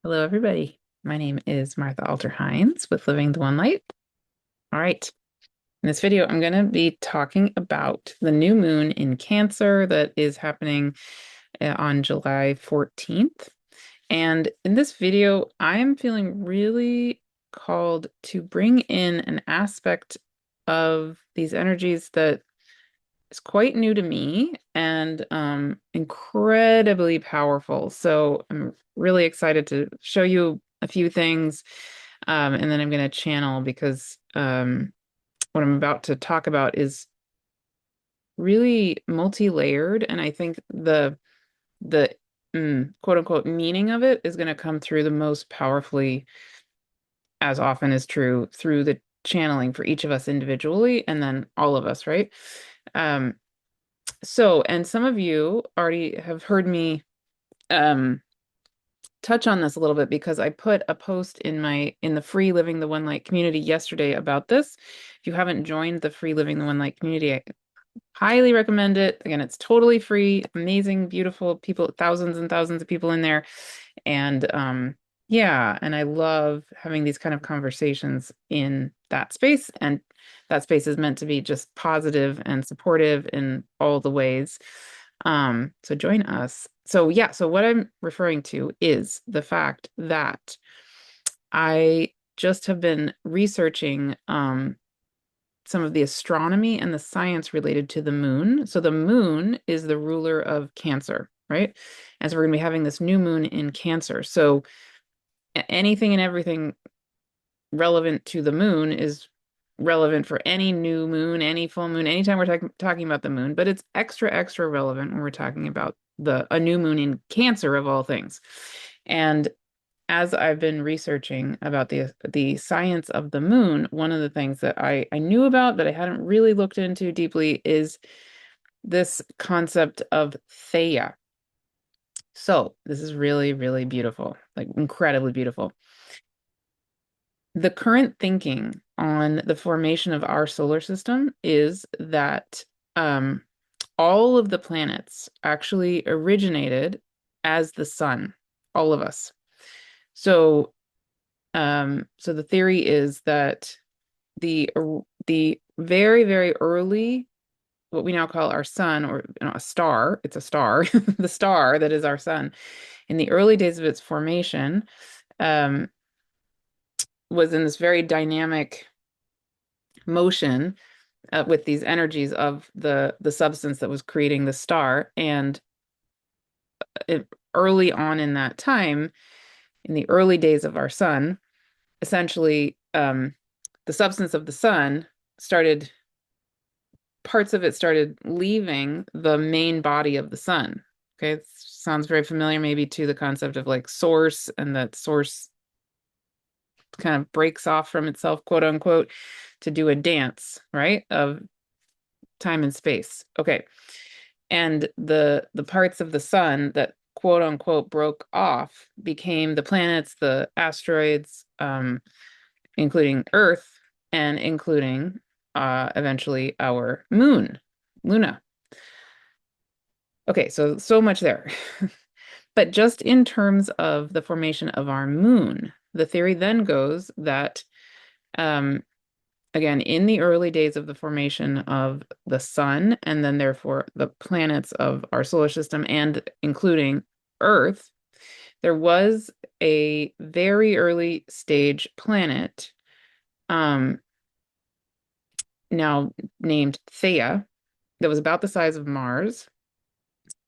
Hello, everybody. My name is Martha Alter Hines with Living the One Light. All right. In this video, I'm going to be talking about the new moon in Cancer that is happening on July 14th. And in this video, I am feeling really called to bring in an aspect of these energies that is quite new to me and incredibly powerful. So I'm really excited to show you a few things, and then I'm going to channel because what I'm about to talk about is really multi-layered, and I think the quote unquote meaning of it is going to come through the most powerfully, as often is true, through the channeling for each of us individually, and then all of us, right? Um, and some of you already have heard me um, touch on this a little bit because I put a post in the free Living the One Light community yesterday about this. If you haven't joined the free Living the One Light community, I highly recommend it. Again, it's totally free, amazing, beautiful people, thousands and thousands of people in there. And yeah, and I love having these kind of conversations in that space. And that space is meant to be just positive and supportive in all the ways. So join us. So yeah, so what I'm referring to is the fact that I just have been researching some of the astronomy and the science related to the moon. So the moon is the ruler of Cancer, right? And so we're going to be having this new moon in Cancer. So anything and everything relevant to the moon is relevant for any new moon, any full moon, anytime we're talking about the moon, but it's extra relevant when we're talking about a new moon in Cancer of all things. And as I've been researching about the science of the moon, one of the things that I knew about but I hadn't really looked into deeply is this concept of Theia. So this is really beautiful, like incredibly beautiful. The current thinking on the formation of our solar system is that um, all of the planets actually originated as the sun, all of us. So, so the theory is that the very early, what we now call our sun, or a star, it's a star, the star that is our sun, in the early days of its formation, um, was in this very dynamic motion with these energies of the substance that was creating the star. And early on in that time, in the early days of our sun, essentially, the substance of the sun started, parts of it started leaving the main body of the sun. Okay, it sounds very familiar maybe to the concept of like source, and that source kind of breaks off from itself, quote unquote, to do a dance, right? Of time and space. Okay. And the parts of the sun that quote unquote broke off became the planets, the asteroids, including Earth, and including eventually our moon, Luna. Okay, so much there. But just in terms of the formation of our moon, the theory then goes that um, again, in the early days of the formation of the sun, and then therefore the planets of our solar system, and including Earth, there was a very early stage planet, um, now named Theia, that was about the size of Mars,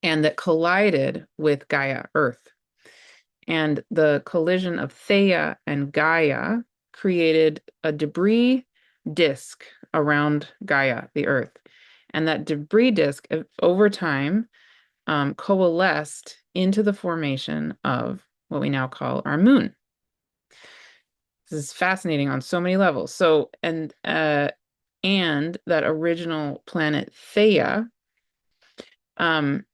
and that collided with Gaia, Earth. And the collision of Theia and Gaia created a debris disk around Gaia, the Earth. And that debris disk, over time, coalesced into the formation of what we now call our moon. This is fascinating on so many levels. So, and that original planet Theia, um,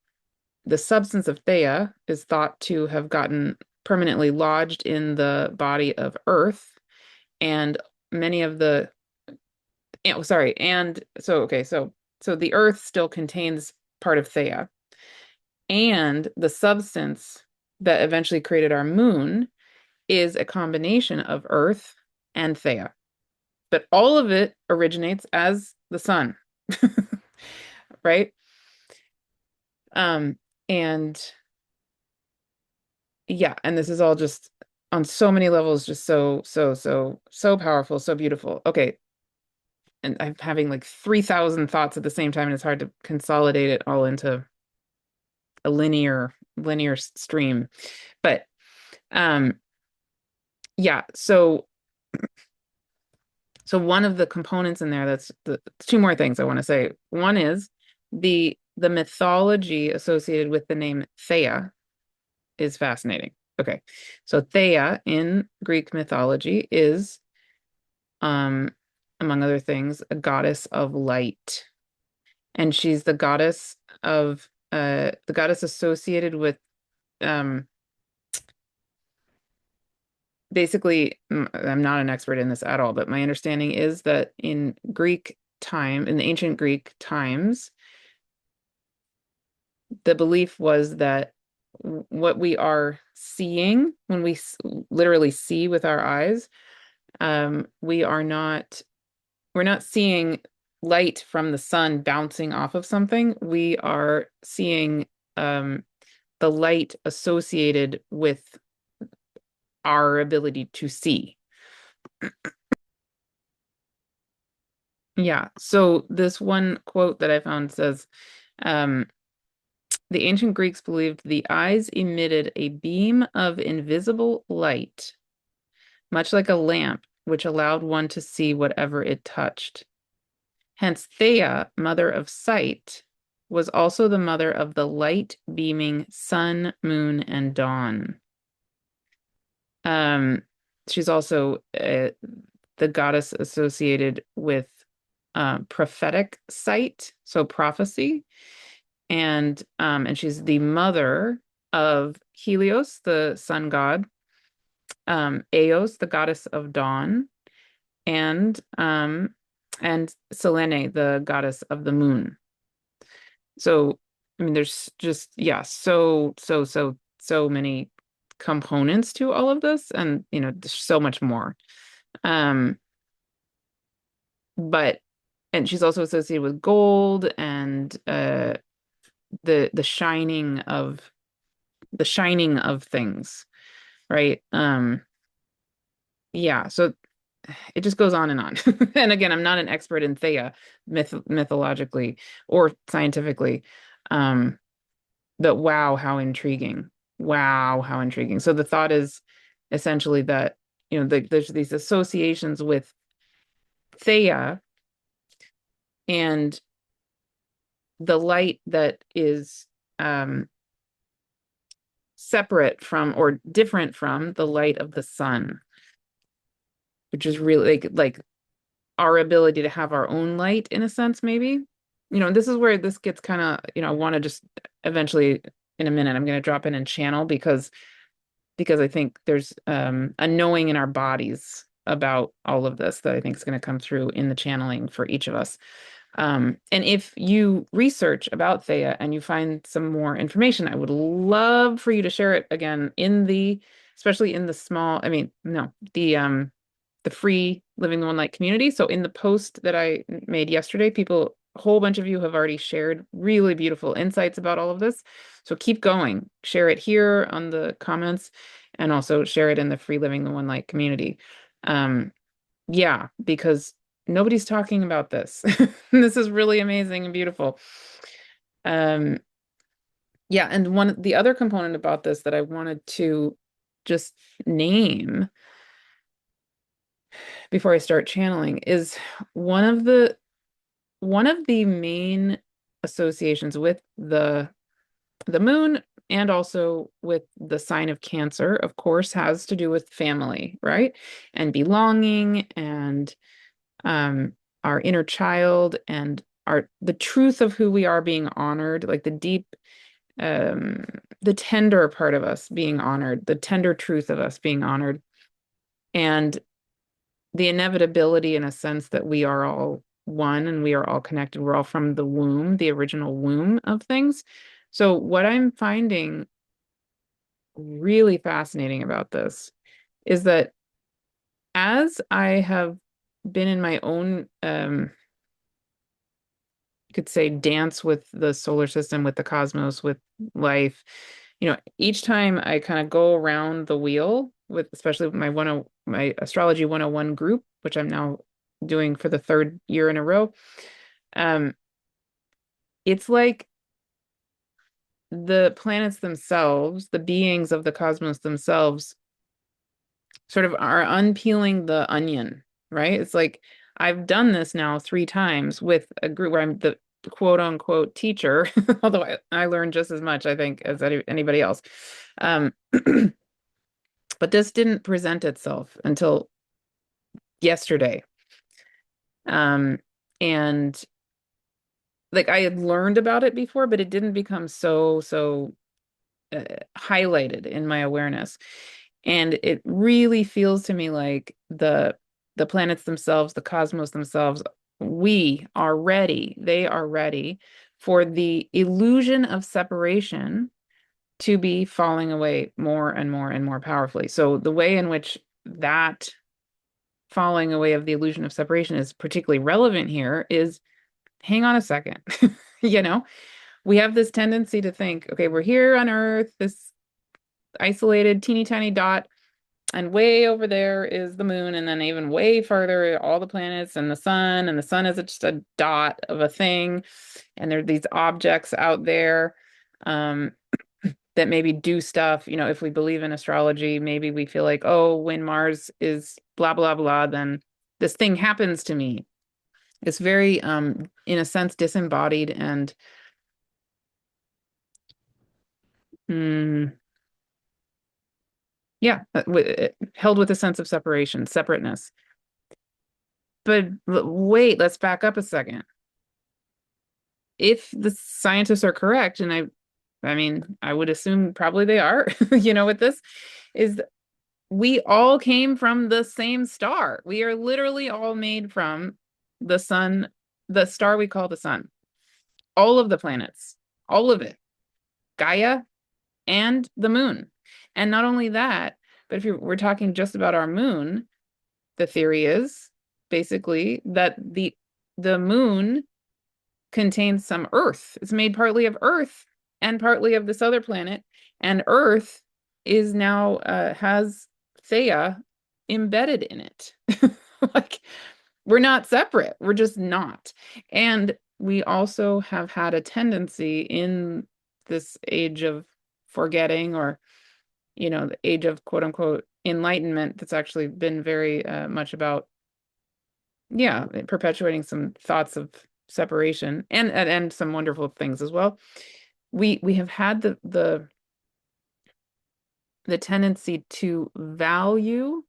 the substance of Theia is thought to have gotten permanently lodged in the body of Earth, and many of the oh, sorry, and so okay, so the Earth still contains part of Theia, and the substance that eventually created our moon is a combination of Earth and Theia, but all of it originates as the sun, right? Um, and yeah, and this is all just on so many levels, just so powerful, so beautiful. Okay, and I'm having like 3,000 thoughts at the same time, and it's hard to consolidate it all into a linear stream. But um, yeah, so one of the components in there, that's the two more things I want to say. One is the mythology associated with the name Theia is fascinating. Okay. So Theia in Greek mythology is, um, among other things, a goddess of light. And she's the goddess associated with, um basically, I'm not an expert in this at all, but my understanding is that in the ancient Greek times, the belief was that what we are seeing when we literally see with our eyes, we are not we're not seeing light from the sun bouncing off of something. We are seeing, um, the light associated with our ability to see. Yeah. So this one quote that I found says, um, the ancient Greeks believed the eyes emitted a beam of invisible light, much like a lamp, which allowed one to see whatever it touched. Hence, Theia, mother of sight, was also the mother of the light beaming sun, moon, and dawn. Um, she's also the goddess associated with prophetic sight, so prophecy, and she's the mother of Helios, the sun god, Eos, the goddess of dawn, and Selene, the goddess of the moon. So, I mean, there's just, yeah, so many components to all of this, and there's so much more. Um, but and she's also associated with gold and the shining of things, right? Yeah, so it just goes on and on. And again, I'm not an expert in Theia mythologically or scientifically. Um, but wow, how intriguing. Wow, how intriguing. So the thought is essentially that, there's these associations with Theia and the light that is, um, separate from or different from the light of the sun, which is really like our ability to have our own light in a sense, maybe. This is where this gets kind of, I want to just eventually, in a minute, I'm going to drop in and channel because I think there's, a knowing in our bodies about all of this that I think is going to come through in the channeling for each of us. And if you research about Theia and you find some more information, I would love for you to share it again especially in the small, I mean, no, the free Living the One Light community. So in the post that I made yesterday, a whole bunch of you have already shared really beautiful insights about all of this. So keep going, share it here on the comments, and also share it in the free Living the One Light community. Yeah, because nobody's talking about this. This is really amazing and beautiful. Um, yeah, and the other component about this that I wanted to just name before I start channeling is one of the one of the main associations with the moon and also with the sign of Cancer, of course, has to do with family, right? And belonging and, um, our inner child and the truth of who we are being honored, like um, the tender part of us being honored, the tender truth of us being honored, and the inevitability in a sense that we are all one and we are all connected. We're all from the womb, the original womb of things. So what I'm finding really fascinating about this is that as I have been in my own, you could say, dance with the solar system, with the cosmos, with life, each time I kind of go around the wheel with, especially with my astrology 101 group, which I'm now doing for the third year in a row, um, it's like the planets themselves, the beings of the cosmos themselves, sort of are unpeeling the onion, right? It's like I've done this now 3 times with a group where I'm the quote unquote teacher, although I learned just as much, I think, as anybody else. Um, but this didn't present itself until yesterday. Um, and like I had learned about it before, but it didn't become so highlighted in my awareness. And it really feels to me like the planets themselves, the cosmos themselves, they are ready for the illusion of separation to be falling away more and more and more powerfully. So the way in which that falling away of the illusion of separation is particularly relevant here is, hang on a second. You know, we have this tendency to think, okay, we're here on Earth, this isolated teeny tiny dot, and way over there is the moon, and then even way farther, all the planets and the sun is just a dot of a thing. And there are these objects out there um, that maybe do stuff. If we believe in astrology, maybe we feel like, oh, when Mars is blah, blah, blah, then this thing happens to me. It's very, in a sense, disembodied and mm, yeah, held with a sense of separation, separateness. But wait, let's back up a second. If the scientists are correct, and I mean, I would assume probably they are, with this, is we all came from the same star. We are literally all made from the sun, the star we call the sun. All of the planets, all of it, Gaia and the moon. And not only that, but if we're talking just about our moon, the theory is basically that the moon contains some Earth. It's made partly of Earth and partly of this other planet. And Earth is now has Theia embedded in it. Like, we're not separate. We're just not. And we also have had a tendency in this age of forgetting, or, the age of quote unquote enlightenment, that's actually been very much about, yeah, perpetuating some thoughts of separation and some wonderful things as well. We have had the tendency to value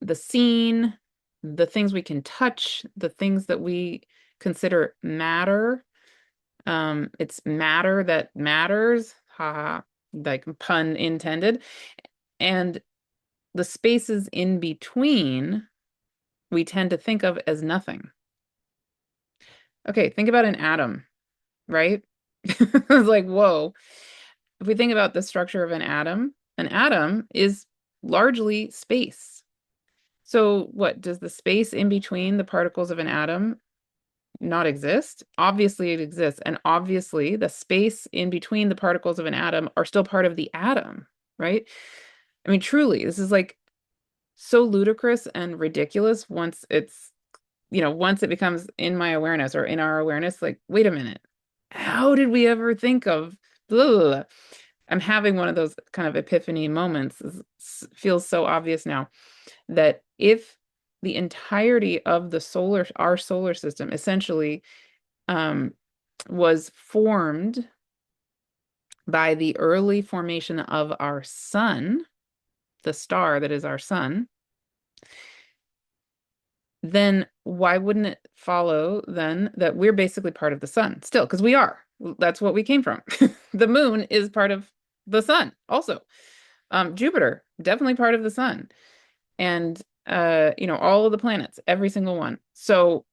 the seen, the things we can touch, the things that we consider matter. It's matter that matters, haha, like pun intended. And the spaces in between we tend to think of as nothing. Okay, think about an atom, right? It's like, whoa. If we think about the structure of an atom is largely space. So what, does the space in between the particles of an atom not exist? Obviously it exists. And obviously the space in between the particles of an atom are still part of the atom, right? I mean, truly, this is like so ludicrous and ridiculous once it becomes in my awareness or in our awareness, like, wait a minute, how did we ever think of blah, blah, blah? I'm having one of those kind of epiphany moments. It feels so obvious now that if the entirety of our solar system essentially um, was formed by the early formation of our sun, the star that is our sun, then why wouldn't it follow then that we're basically part of the sun still? Because we are. That's what we came from. The moon is part of the sun also. Jupiter, definitely part of the sun. And all of the planets, every single one. So,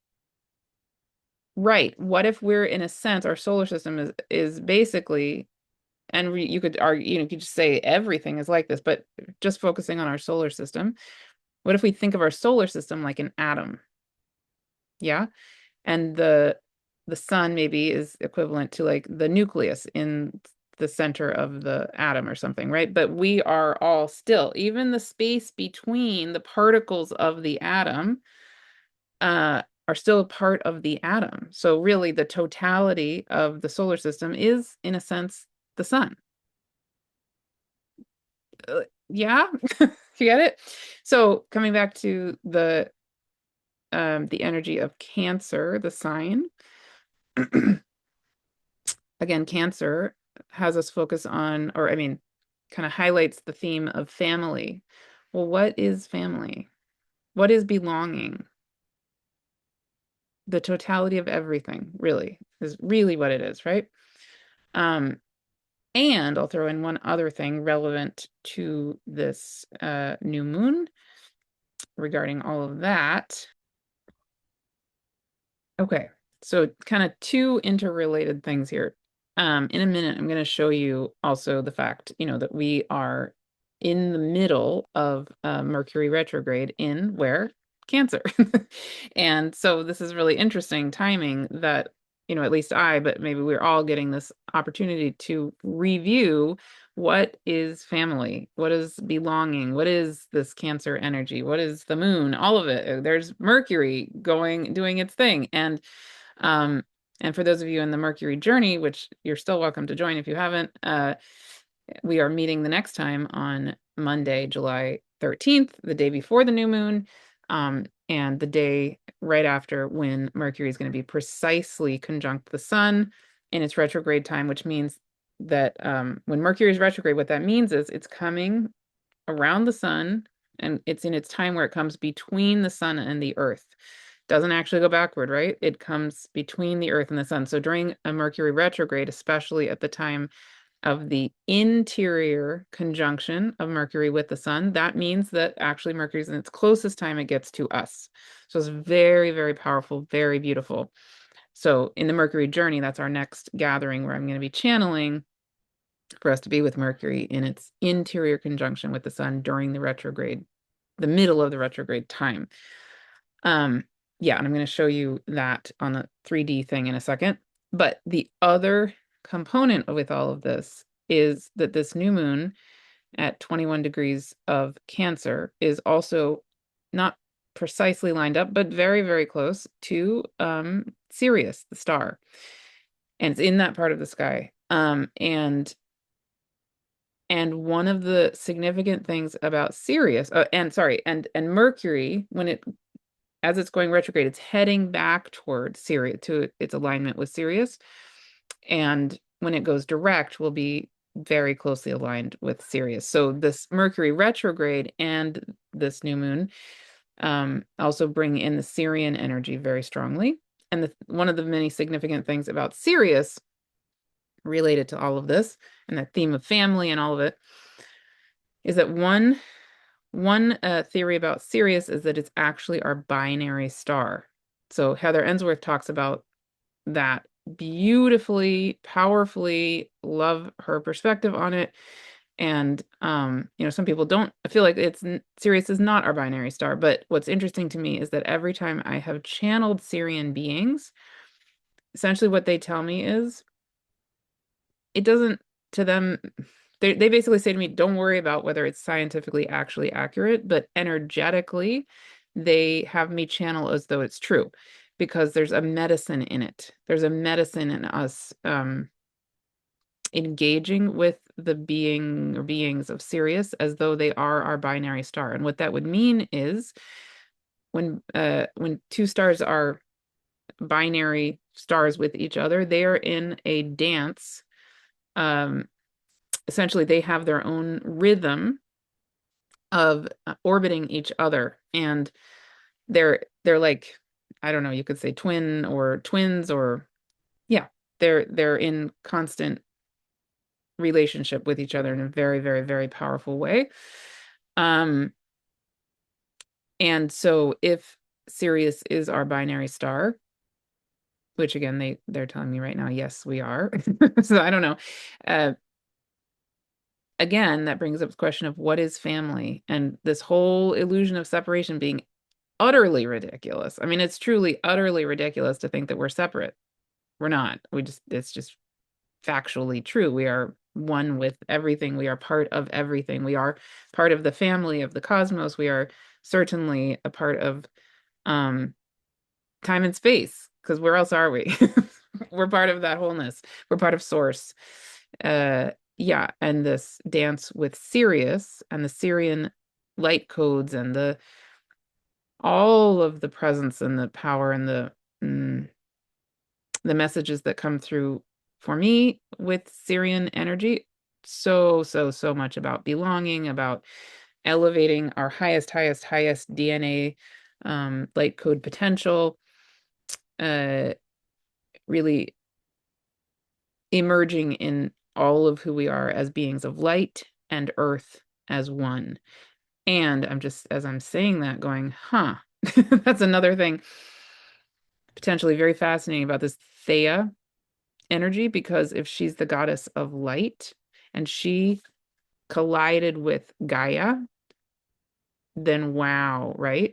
right, what if we're, in a sense, our solar system is basically and you could argue, you could just say everything is like this, but just focusing on our solar system, what if we think of our solar system like an atom? Yeah. And the sun maybe is equivalent to like the nucleus in the center of the atom or something, right? But we are all still, even the space between the particles of the atom are still a part of the atom. So really the totality of the solar system is, in a sense, the sun. Yeah, you get it? So coming back to the energy of Cancer, the sign. Again, Cancer has us focus on, or I mean, kind of highlights the theme of family. Well, what is family? What is belonging? The totality of everything, really, is really what it is, right? Um, and I'll throw in one other thing relevant to this new moon regarding all of that. Okay, so kind of two interrelated things here. In a minute, I'm going to show you also the fact, that we are in the middle of Mercury retrograde in where? Cancer. And so this is really interesting timing that, at least but maybe we're all getting this opportunity to review what is family, what is belonging, what is this Cancer energy, what is the moon, all of it. There's Mercury doing its thing. Um, and for those of you in the Mercury journey, which you're still welcome to join if you haven't, we are meeting the next time on Monday, July 13th, the day before the new moon, and the day right after when Mercury is going to be precisely conjunct the sun in its retrograde time, which means that when Mercury is retrograde, what that means is it's coming around the sun and it's in its time where it comes between the sun and the earth. Doesn't actually go backward, right? It comes between the earth and the sun. So during a Mercury retrograde, especially at the time of the interior conjunction of Mercury with the sun, that means that actually Mercury's in its closest time it gets to us. So it's very, very powerful, very beautiful. So in the Mercury journey, that's our next gathering where I'm going to be channeling for us to be with Mercury in its interior conjunction with the sun during the retrograde, the middle of the retrograde time. Yeah, and I'm going to show you that on a 3D thing in a second. But the other component with all of this is that this new moon at 21 degrees of Cancer is also not precisely lined up, but very, very close to Sirius, the star. And it's in that part of the sky. And one of the significant things about Sirius, and Mercury, as it's going retrograde, it's heading back toward Sirius, to its alignment with Sirius. And when it goes direct, will be very closely aligned with Sirius. So this Mercury retrograde and this new moon also bring in the Sirian energy very strongly. And one of the many significant things about Sirius related to all of this and that theme of family and all of it is that one theory about Sirius is that it's actually our binary star. So Heather Ensworth talks about that beautifully, powerfully, love her perspective on it. And some people don't feel like Sirius is not our binary star. But what's interesting to me is that every time I have channeled Sirian beings, essentially what they tell me is it doesn't, to them, they basically say to me, don't worry about whether it's scientifically actually accurate, but energetically, they have me channel as though it's true because there's a medicine in it. There's a medicine in us engaging with the being or beings of Sirius as though they are our binary star. And what that would mean is when two stars are binary stars with each other, they are in a dance. Essentially, they have their own rhythm of orbiting each other, and they're like, I don't know, you could say twin or twins, or yeah, they're in constant relationship with each other in a very, very, very powerful way. And so if Sirius is our binary star, which again they're telling me right now, yes, we are. So I don't know. again, that brings up the question of what is family, and this whole illusion of separation being utterly ridiculous. I mean, it's truly utterly ridiculous to think that we're separate. We're not. It's just factually true. We are one with everything. We are part of everything. We are part of the family of the cosmos. We are certainly a part of um, time and space, because where else are we? We're part of that wholeness. We're part of source. Yeah, and this dance with Sirius and the Syrian light codes and the all of the presence and the power and the messages that come through for me with Syrian energy. So much about belonging, about elevating our highest DNA light code potential, uh, really emerging in all of who we are as beings of light and earth as one. And I'm just, as I'm saying that, going, huh, that's another thing potentially very fascinating about this Theia energy, because if she's the goddess of light and she collided with Gaia, then wow, right?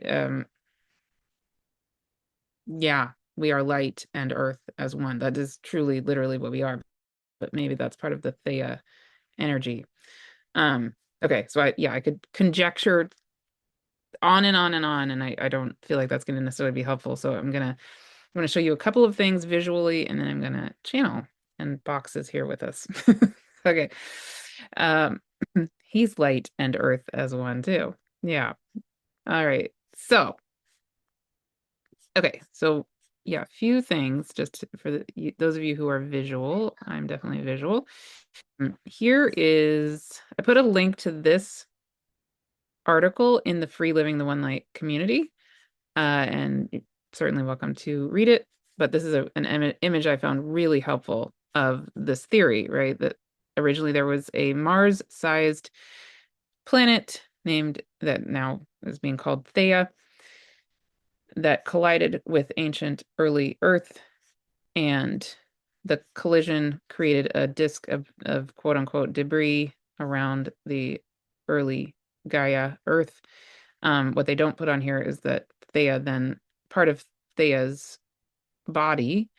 Yeah, we are light and earth as one. That is truly, literally what we are. But maybe that's part of the Theia energy. Um, okay, so I could conjecture on and on and on, and I don't feel like that's going to necessarily be helpful. So I'm gonna show you a couple of things visually, and then I'm gonna channel. And Box is here with us. Okay. Um, he's light and earth as one too. Yeah. All right. So, okay. So, yeah, a few things just for those of you who are visual. I'm definitely visual. Here is, I put a link to this article in the Free Living the One Light community, and you're certainly welcome to read it. But this is an image I found really helpful of this theory, right? That originally there was a Mars-sized planet named, that now is being called Theia, that collided with ancient early Earth, and the collision created a disk of quote unquote debris around the early Gaia Earth. What they don't put on here is that Theia then, part of Theia's body,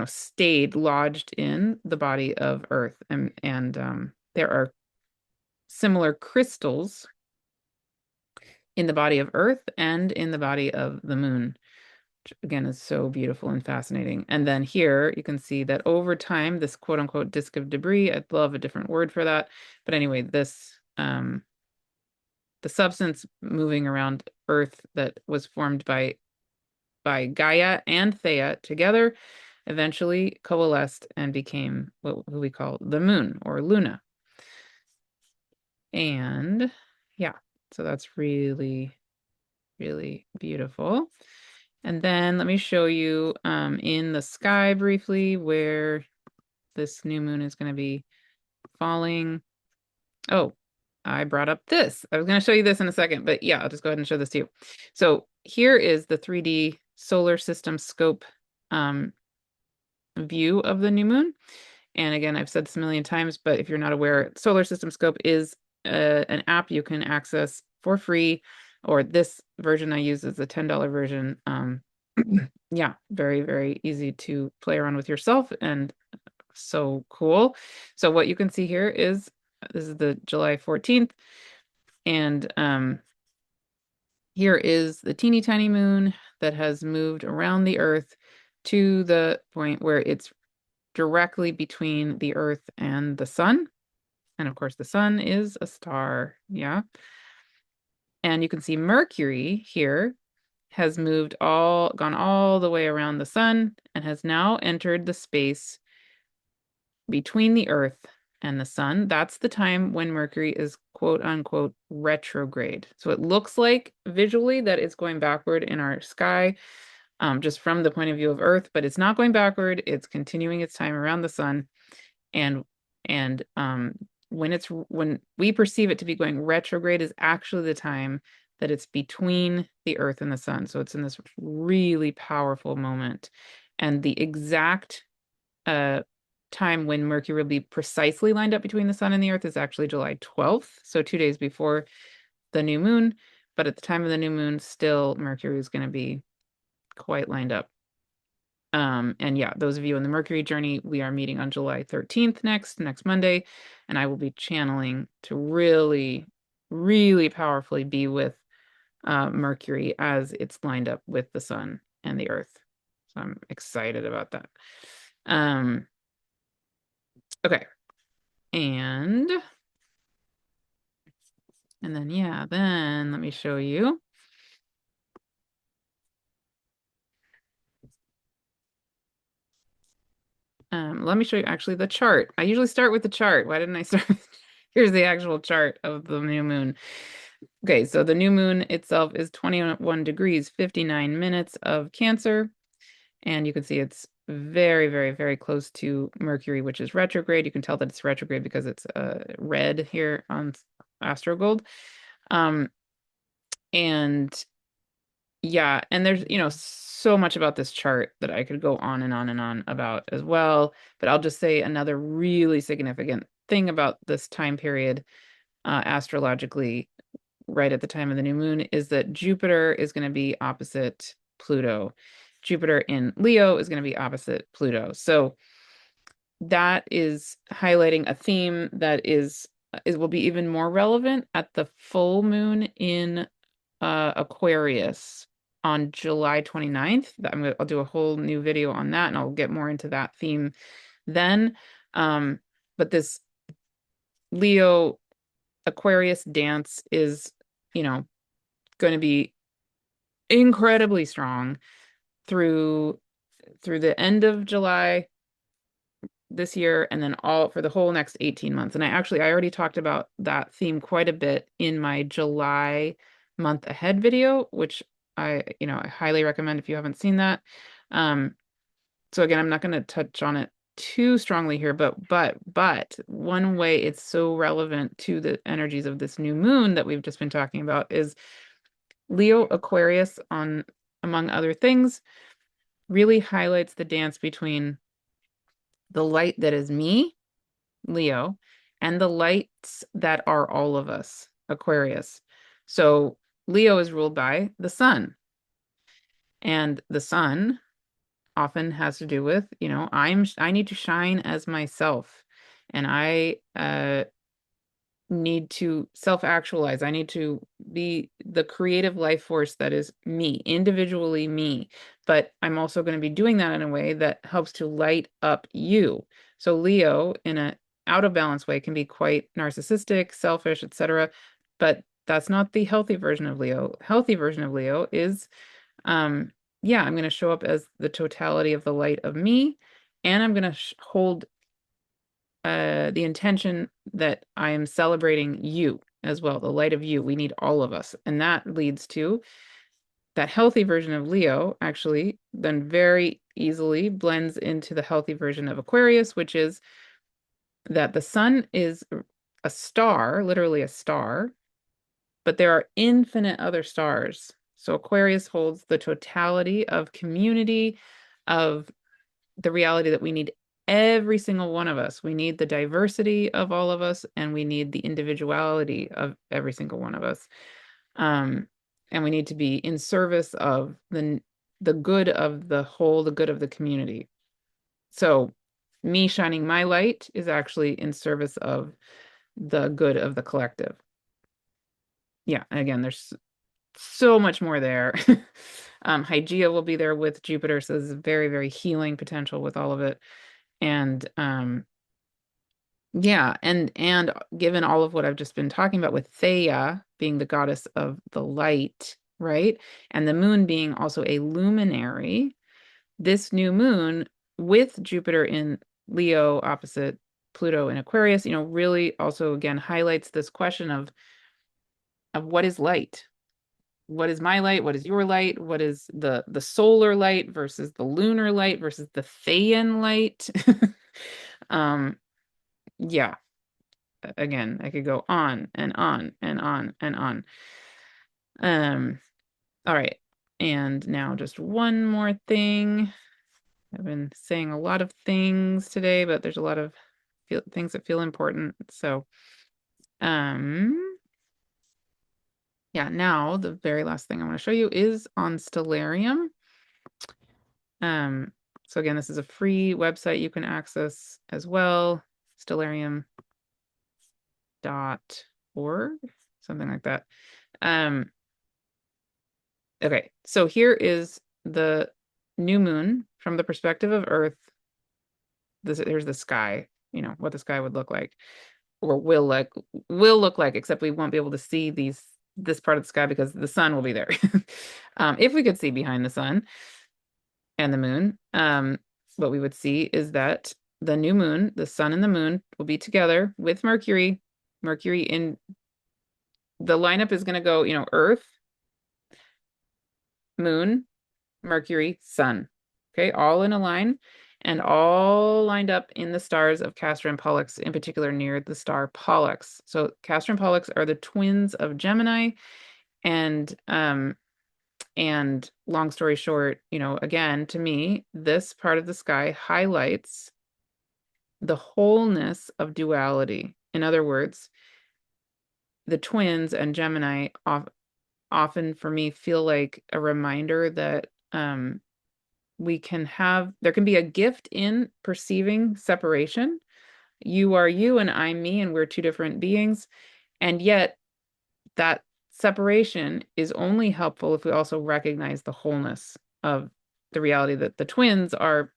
stayed lodged in the body of Earth, and there are similar crystals in the body of Earth and in the body of the moon, which again is so beautiful and fascinating. And then here you can see that over time, this quote unquote disk of debris, I'd love a different word for that. But anyway, this the substance moving around Earth that was formed by Gaia and Theia together eventually coalesced and became what we call the moon or Luna. And yeah, so that's really, really beautiful. And then let me show you in the sky briefly where this new moon is going to be falling. Oh, I brought up this. I was going to show you this in a second, but yeah, I'll just go ahead and show this to you. So here is the 3D solar system scope view of the new moon. And again, I've said this a million times, but if you're not aware, Solar System Scope is an app you can access for free, or this version I use is the $10 version. Yeah, very, very easy to play around with yourself and so cool. So what you can see here is, this is the July 14th, and here is the teeny tiny moon that has moved around the Earth to the point where it's directly between the Earth and the sun. And of course, the sun is a star. Yeah. And you can see Mercury here has gone all the way around the sun and has now entered the space between the Earth and the sun. That's the time when Mercury is quote unquote retrograde. So it looks like visually that it's going backward in our sky, just from the point of view of Earth, but it's not going backward. It's continuing its time around the sun. And when we perceive it to be going retrograde is actually the time that it's between the Earth and the sun. So it's in this really powerful moment. And the exact time when Mercury will be precisely lined up between the sun and the earth is actually July 12th, so 2 days before the new moon. But at the time of the new moon, still Mercury is going to be quite lined up. And yeah, those of you in the Mercury journey, we are meeting on July 13th next Monday, and I will be channeling to really, really powerfully be with Mercury as it's lined up with the sun and the earth. So I'm excited about that. Okay. And then yeah, then let me show you. Let me show you actually the chart. I usually start with the chart. Why didn't I start with Here's the actual chart of the new moon. Okay, so the new moon itself is 21 degrees, 59 minutes of Cancer. And you can see it's very, very, very close to Mercury, which is retrograde. You can tell that it's retrograde because it's red here on Astrogold. Um, and yeah, and there's, so much about this chart that I could go on and on and on about as well. But I'll just say another really significant thing about this time period, astrologically, right at the time of the new moon, is that Jupiter is going to be opposite Pluto. Jupiter in Leo is going to be opposite Pluto. So that is highlighting a theme that will be even more relevant at the full moon in Aquarius on July 29th. I'll do a whole new video on that, and I'll get more into that theme then. But this Leo Aquarius dance is, going to be incredibly strong through the end of July this year, and then all for the whole next 18 months. And I already talked about that theme quite a bit in my July month ahead video, which I highly recommend if you haven't seen that. So again, I'm not going to touch on it too strongly here, but one way it's so relevant to the energies of this new moon that we've just been talking about is Leo Aquarius, among other things, really highlights the dance between the light that is me, Leo, and the lights that are all of us, Aquarius. So Leo is ruled by the sun, and the sun often has to do with, I need to shine as myself, and I need to self-actualize. I need to be the creative life force that is me, individually me. But I'm also going to be doing that in a way that helps to light up you. So Leo, in a out of balance way, can be quite narcissistic, selfish, etc. But that's not the healthy version of Leo. Healthy version of Leo is, yeah, I'm going to show up as the totality of the light of me, and I'm going to hold the intention that I am celebrating you as well, the light of you. We need all of us. And that leads to that healthy version of Leo actually then very easily blends into the healthy version of Aquarius, which is that the sun is a star, literally a star, but there are infinite other stars. So Aquarius holds the totality of community, of the reality that we need every single one of us. We need the diversity of all of us, and we need the individuality of every single one of us. And we need to be in service of the good of the whole, the good of the community. So me shining my light is actually in service of the good of the collective. Yeah, and again, there's so much more there. Hygeia will be there with Jupiter, so there's very, very healing potential with all of it. And yeah, and given all of what I've just been talking about with Theia being the goddess of the light, right? And the moon being also a luminary, this new moon with Jupiter in Leo opposite Pluto in Aquarius, really also again highlights this question of what is light? What is my light? What is your light? What is the solar light versus the lunar light versus the Theian light? Yeah, again, I could go on and on and on and on. Um, all right. And now just one more thing. I've been saying a lot of things today, but there's a lot of things that feel important. So, yeah, now the very last thing I want to show you is on Stellarium. So again, this is a free website you can access as well, stellarium.org, something like that. Okay, so here is the new moon from the perspective of Earth. Here's the sky, what the sky would look like, or will look like, except we won't be able to see this part of the sky because the sun will be there. If we could see behind the sun and the moon, what we would see is that the new moon, the sun and the moon will be together with Mercury. Mercury in the lineup is going to go, Earth, moon, Mercury, sun. Okay, all in a line and all lined up in the stars of Castor and Pollux, in particular near the star Pollux. So Castor and Pollux are the twins of Gemini, and long story short, again, to me, this part of the sky highlights the wholeness of duality. In other words, the twins and Gemini often for me feel like a reminder that there can be a gift in perceiving separation. You are you and I'm me, and we're two different beings. And yet that separation is only helpful if we also recognize the wholeness of the reality that the twins are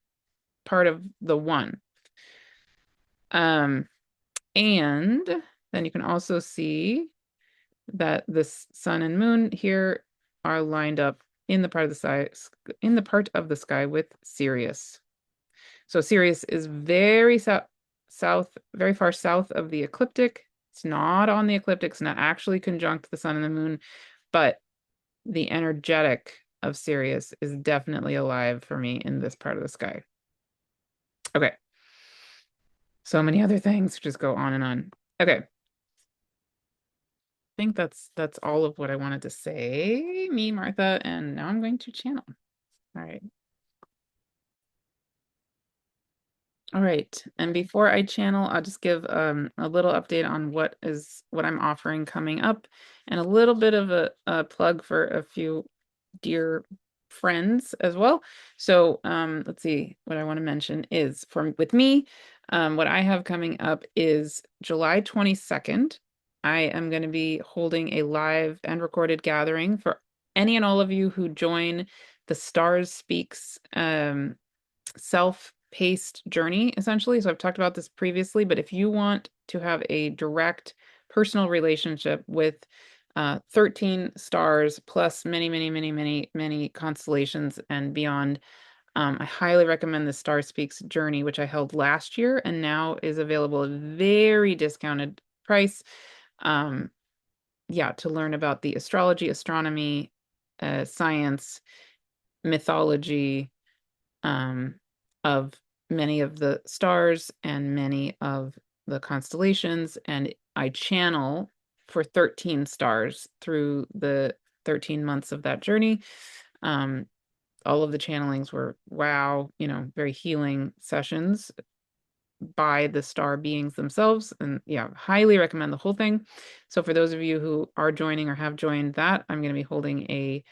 part of the one. And then you can also see that this sun and moon here are lined up in the part of the sky with Sirius. So Sirius is very very far south of the ecliptic. It's not on the ecliptic. It's not actually conjunct the sun and the moon, but the energetic of Sirius is definitely alive for me in this part of the sky. Okay. So many other things just go on and on. Okay. I think that's all of what I wanted to say, me, Martha, and now I'm going to channel. All right. All right. And before I channel, I'll just give a little update on what I'm offering coming up, and a little bit of a plug for a few dear friends as well. So let's see, what I want to mention is with me, what I have coming up is July 22nd. I am going to be holding a live and recorded gathering for any and all of you who join the Stars Speaks self-paced journey, essentially. So I've talked about this previously, but if you want to have a direct personal relationship with 13 stars plus many, many, many, many, many constellations and beyond, I highly recommend the Star Speaks journey, which I held last year and now is available at a very discounted price. Yeah, to learn about the astrology, astronomy, science, mythology, of many of the stars and many of the constellations. And I channel for 13 stars through the 13 months of that journey. All of the channelings were, wow, very healing sessions by the star beings themselves. And yeah, highly recommend the whole thing. So for those of you who are joining or have joined that, I'm going to be holding a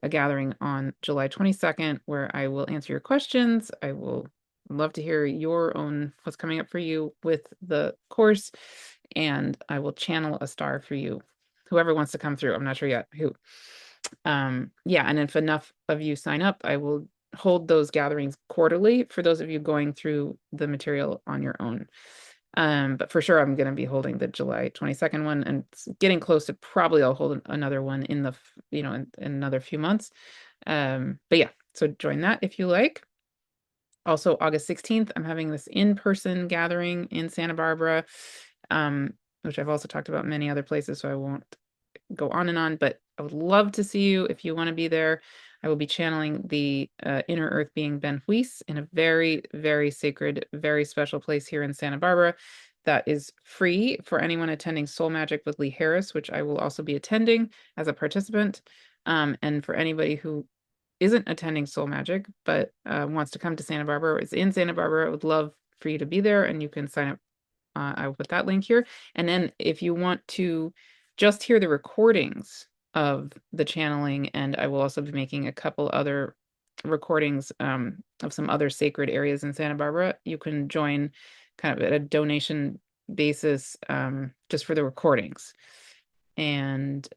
gathering on July 22nd where I will answer your questions. I will love to hear what's coming up for you with the course, and I will channel a star for you, whoever wants to come through. I'm not sure yet who. Yeah, and if enough of you sign up, I will hold those gatherings quarterly for those of you going through the material on your own. But for sure, I'm going to be holding the July 22nd one, and it's getting close to probably I'll hold another one in in another few months. But yeah, so join that if you like. Also, August 16th, I'm having this in-person gathering in Santa Barbara, which I've also talked about many other places, so I won't go on and on, but I would love to see you if you want to be there. I will be channeling the inner earth being Ben Huis in a very, very sacred, very special place here in Santa Barbara that is free for anyone attending Soul Magic with Lee Harris, which I will also be attending as a participant. And for anybody who isn't attending Soul Magic, but wants to come to Santa Barbara, is in Santa Barbara, I would love for you to be there, and you can sign up. I will put that link here. And then if you want to just hear the recordings of the channeling, and I will also be making a couple other recordings of some other sacred areas in Santa Barbara, you can join kind of at a donation basis just for the recordings. And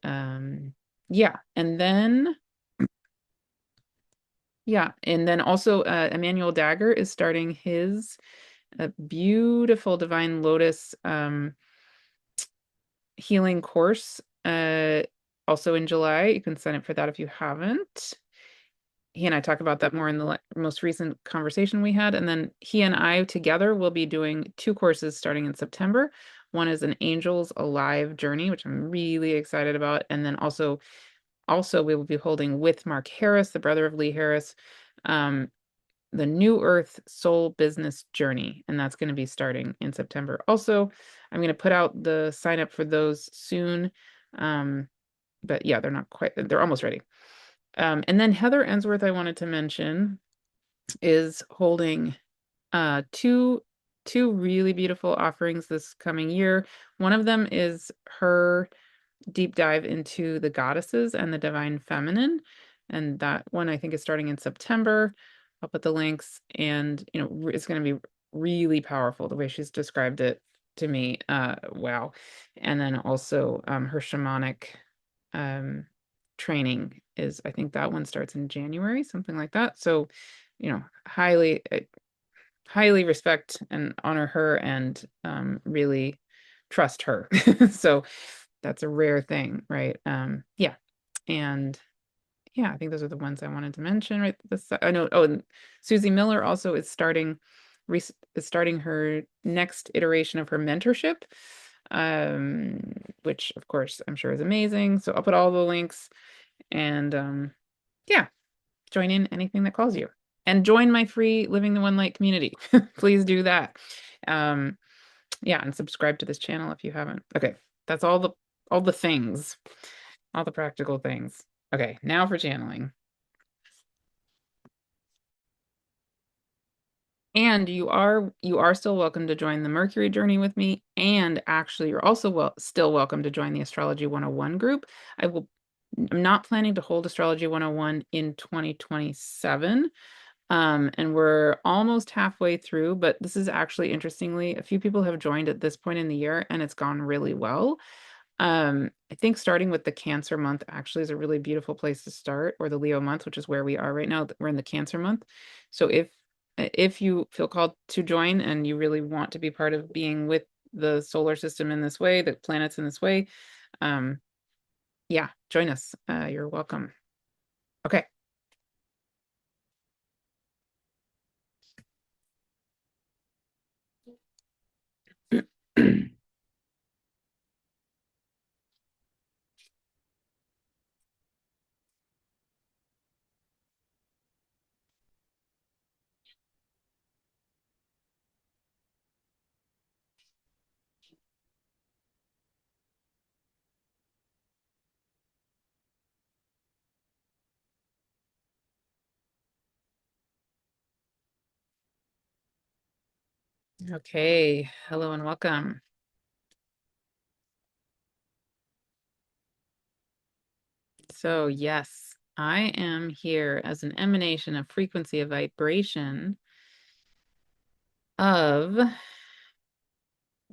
yeah, and then also Emmanuel Dagger is starting his beautiful Divine Lotus healing course also in July. You can sign up for that if you haven't. He and I talk about that more in the most recent conversation we had. And then he and I together will be doing two courses starting in September. One is an Angels Alive journey, which I'm really excited about. And then also we will be holding with Mark Harris, the brother of Lee Harris, the New Earth Soul Business Journey. And that's going to be starting in September. Also, I'm going to put out the sign up for those soon. But yeah, they're almost ready. And then Heather Ensworth, I wanted to mention, is holding two really beautiful offerings this coming year. One of them is her deep dive into the goddesses and the divine feminine, and that one I think is starting in September. I'll put the links, and it's going to be really powerful the way she's described it to me. Wow. And then also her shamanic training is, I think that one starts in January, something like that. So, highly respect and honor her, and really trust her. So that's a rare thing, right? Yeah. And yeah, I think those are the ones I wanted to mention, right? I know. Oh, and Susie Miller also is starting her next iteration of her mentorship, which of course I'm sure is amazing. So I'll put all the links, and yeah, join in anything that calls you. And join my free Living the One Light community. Please do that. Um, yeah, and subscribe to this channel if you haven't. Okay, that's all the things, all the practical things. Okay, now for channeling. And you are still welcome to join the Mercury journey with me, and actually you're also still welcome to join the Astrology 101 group. I'm not planning to hold Astrology 101 in 2027. And we're almost halfway through, but this is actually, interestingly, a few people have joined at this point in the year, and it's gone really well. I think starting with the Cancer month actually is a really beautiful place to start, or the Leo month, which is where we are right now. We're in the Cancer month. So if you feel called to join and you really want to be part of being with the solar system in this way, the planets in this way, um, yeah, join us. You're welcome. Okay. Okay. Hello and welcome. So, yes, I am here as an emanation of frequency, of vibration of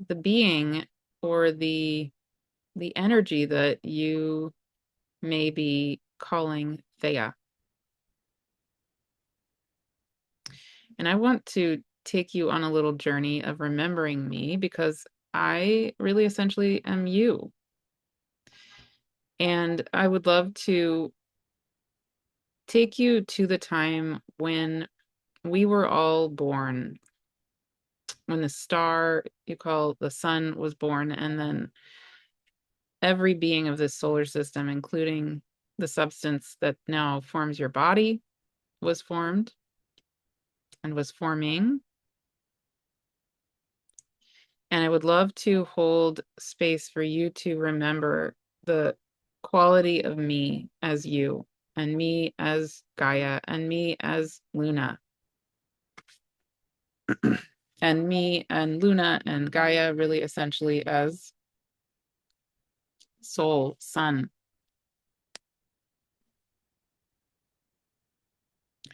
the being, or the energy that you may be calling Theia. And I want to take you on a little journey of remembering me, because I really essentially am you. And I would love to take you to the time when we were all born, when the star you call the sun was born, and then every being of this solar system, including the substance that now forms your body, was formed and was forming. And I would love to hold space for you to remember the quality of me as you. and me as Gaia, and me as Luna, and me and Luna and Gaia really essentially as soul, sun.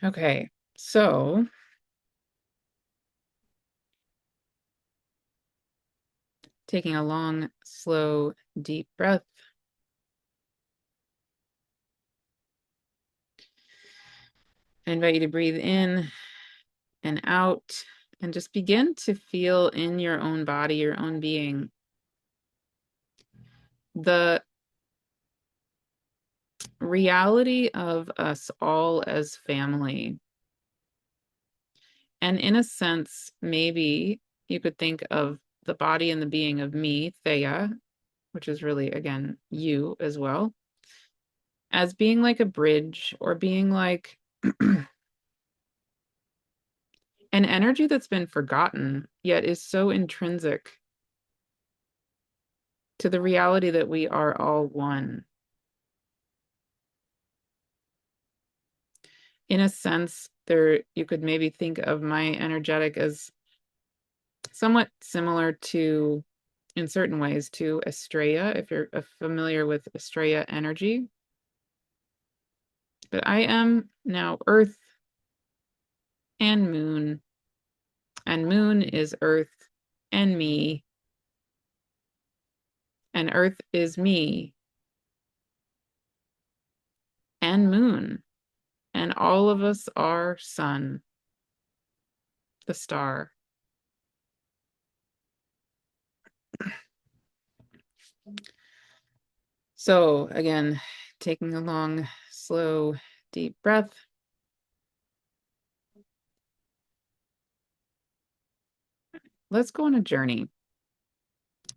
Okay, so taking a long, slow, deep breath. I invite you to breathe in and out and just begin to feel in your own body, your own being, the reality of us all as family. And in a sense, maybe you could think of the body and the being of me, Theia, which is really, again, you as well, as being like a bridge or being like an energy that's been forgotten, yet is so intrinsic to the reality that we are all one. In a sense, there you could maybe think of my energetic as somewhat similar to, in certain ways, to Estrella, if you're familiar with Estrella energy. But I am now Earth and Moon is Earth and me, and Earth is me and Moon, and all of us are Sun, the star. So again, taking a long, slow, deep breath. Let's go on a journey.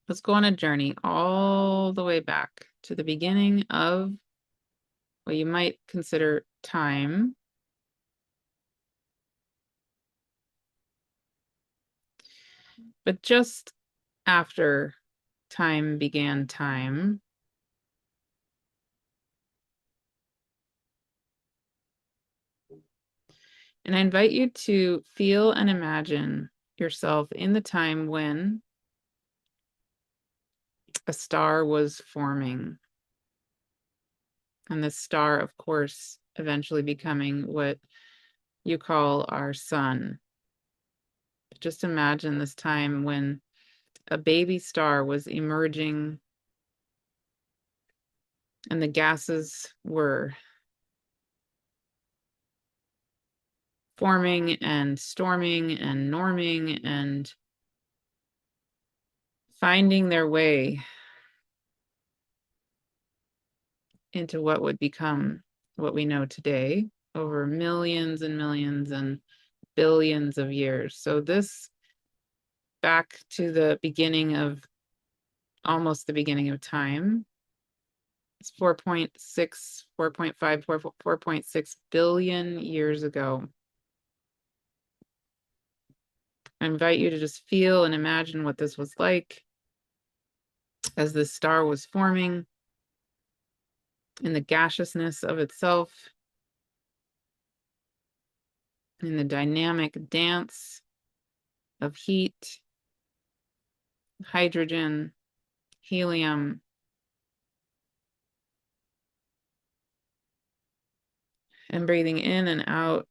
Let's go on a journey all the way back to the beginning of what you might consider time. But just after time began time, and I invite you to feel and imagine yourself in the time when a star was forming. And this star, of course, eventually becoming what you call our sun. Just imagine this time when a baby star was emerging and the gases were forming and storming and norming and finding their way into what would become what we know today over millions and millions and billions of years. So this back to the beginning of, almost the beginning of time. It's 4.6, 4.5, 4.6 billion years ago. I invite you to just feel and imagine what this was like as the star was forming in the gaseousness of itself, in the dynamic dance of heat, hydrogen, helium, and breathing in and out.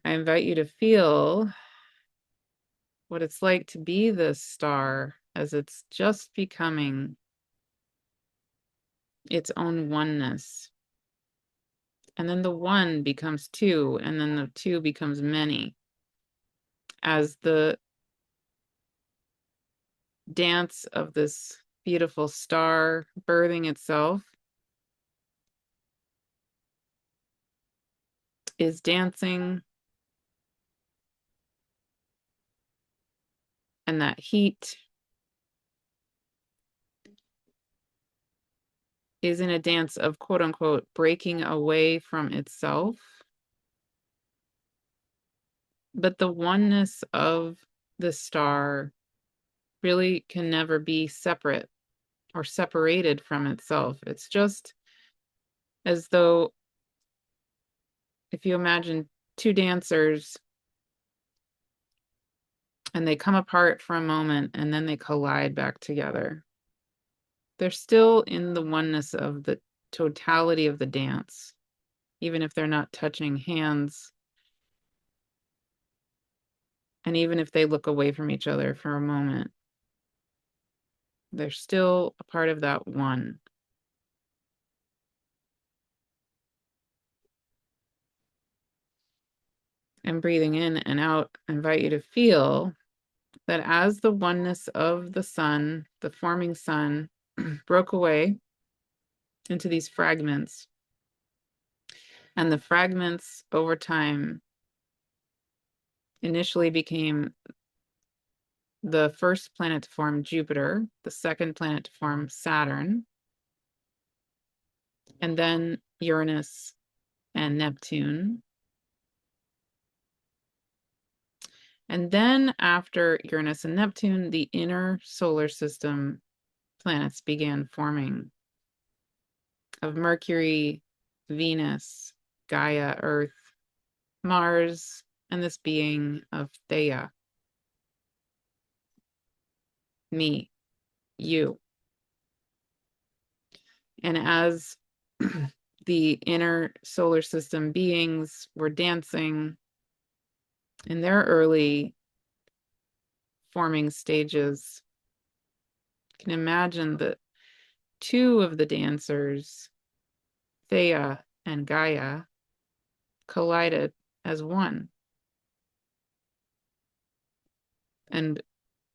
I invite you to feel what it's like to be this star as it's just becoming its own oneness. And then the one becomes two, and then the two becomes many. As the dance of this beautiful star birthing itself is dancing, and that heat is in a dance of quote unquote breaking away from itself. But the oneness of the star really can never be separate or separated from itself. It's just as though if you imagine two dancers and they come apart for a moment and then they collide back together. They're still in the oneness of the totality of the dance, even if they're not touching hands. And even if they look away from each other for a moment, they're still a part of that one. And breathing in and out, I invite you to feel that as the oneness of the sun, the forming sun, broke away into these fragments, and the fragments over time initially became the first planet to form Jupiter, the second planet to form Saturn, and then Uranus and Neptune. And then after Uranus and Neptune, the inner solar system planets began forming of Mercury, Venus, Gaia, Earth, Mars, and this being of Theia, me, you. And as the inner solar system beings were dancing in their early forming stages, you can imagine that two of the dancers, Theia and Gaia, collided as one. And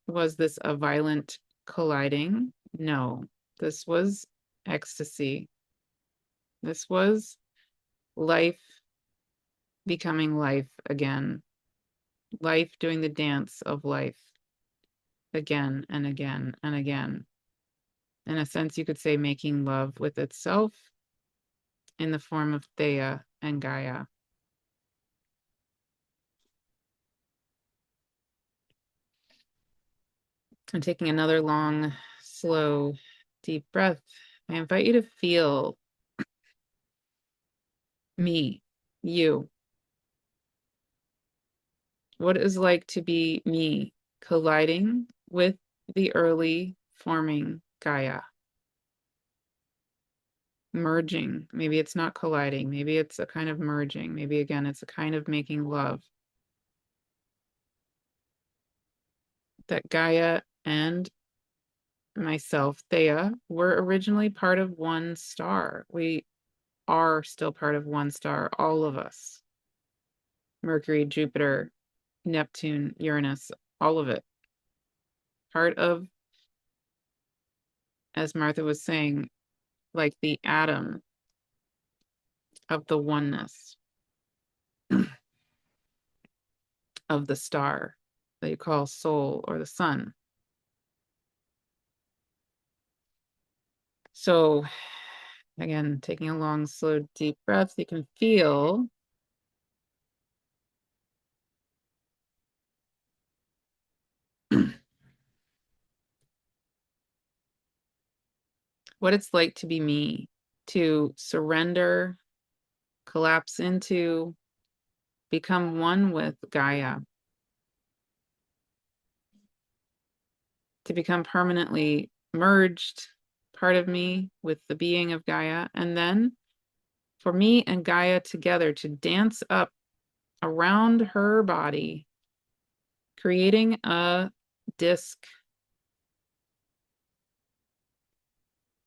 was this a violent colliding? No, this was ecstasy. This was life becoming life again, life doing the dance of life again and again and again. In a sense, you could say making love with itself in the form of Theia and Gaia. And taking another long, slow, deep breath, I invite you to feel me, you. What it is like to be me, colliding with the early forming Gaia. Merging. Maybe it's not colliding. Maybe it's a kind of merging. Maybe again, it's a kind of making love. That Gaia and myself, Theia, were originally part of one star. We are still part of one star, all of us. Mercury, Jupiter, Neptune, Uranus, all of it. Part of, as Martha was saying, like the atom of the oneness of the star that you call soul or the sun. So again, taking a long, slow, deep breath, you can feel what it's like to be me, to surrender, collapse into, become one with Gaia, to become permanently merged, part of me with the being of Gaia, and then for me and Gaia together to dance up around her body, creating a disc.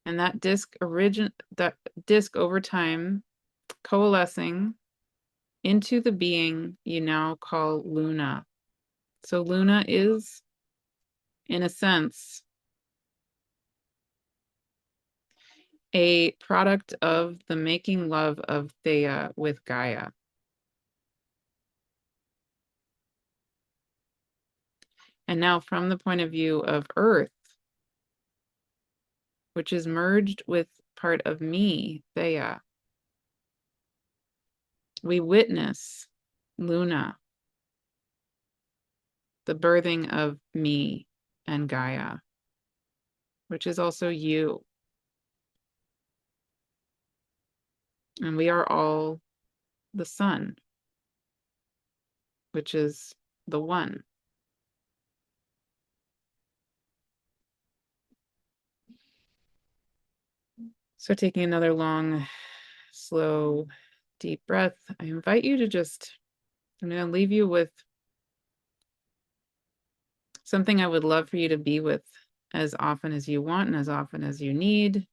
And that disc over time coalescing into the being you now call Luna. So Luna is, in a sense, a product of the making love of Theia with Gaia. And now from the point of view of Earth, which is merged with part of me, Theia, we witness Luna, the birthing of me and Gaia, which is also you. And we are all the sun, which is the one. So taking another long, slow, deep breath, I invite you to I'm going to leave you with something I would love for you to be with as often as you want and as often as you need,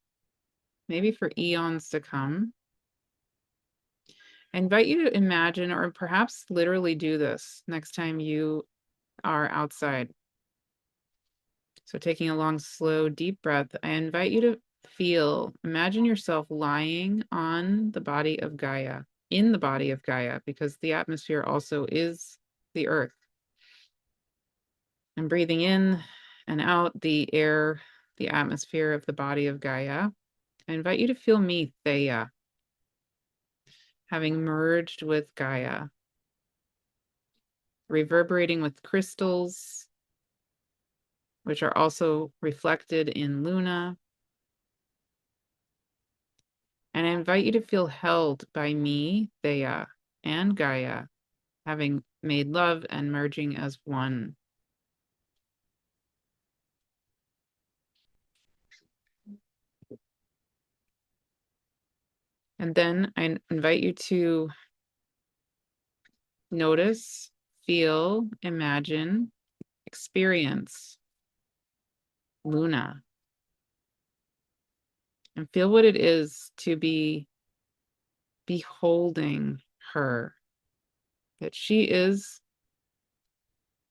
maybe for eons to come. I invite you to imagine, or perhaps literally do this next time you are outside. So taking a long, slow, deep breath, I invite you to imagine yourself lying on the body of Gaia, in the body of Gaia, because the atmosphere also is the earth. And breathing in and out the air, the atmosphere of the body of Gaia. I invite you to feel me, Theia, having merged with Gaia, reverberating with crystals, which are also reflected in Luna. And I invite you to feel held by me, Theia, and Gaia, having made love and merging as one. And then I invite you to notice, feel, imagine, experience Luna, and feel what it is to be beholding her, that she is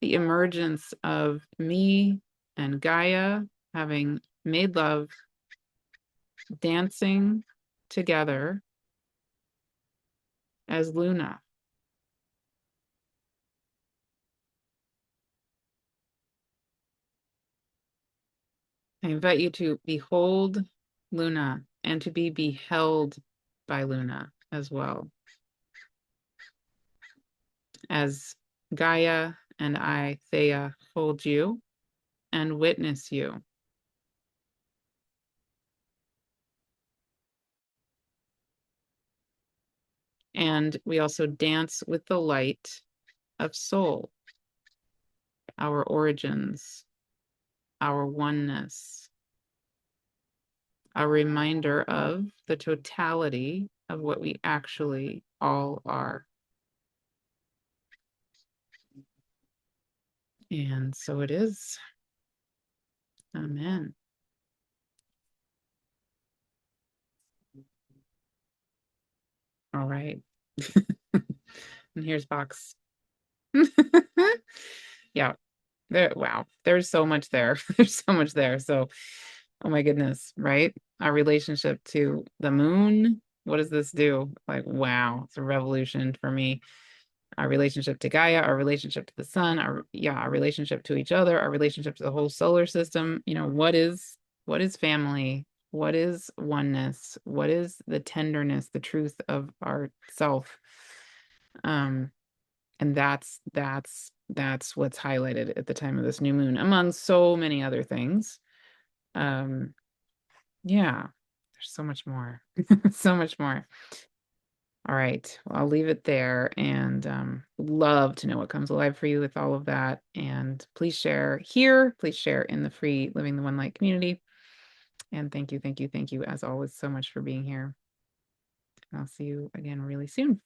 the emergence of me and Gaia having made love, dancing together as Luna. I invite you to behold Luna and to be beheld by Luna as well, as Gaia and I, Theia, hold you and witness you. And we also dance with the light of soul, our origins, our oneness, a reminder of the totality of what we actually all are. And so it is. Amen. All right. And here's Box. Yeah. Wow. There's so much there. There's so much there. So, oh my goodness, right? Our relationship to the moon. What does this do? Like, wow, it's a revolution for me. Our relationship to Gaia, our relationship to the sun, our relationship to each other, our relationship to the whole solar system. What is family? What is oneness? What is the tenderness, the truth of our self? Um, and that's what's highlighted at the time of this new moon, among so many other things. Um, yeah, there's so much more. So much more. All right. Well, I'll leave it there, and love to know what comes alive for you with all of that. And please share here, please share in the free Living the One Light community. And thank you, thank you, thank you, as always, so much for being here. I'll see you again really soon.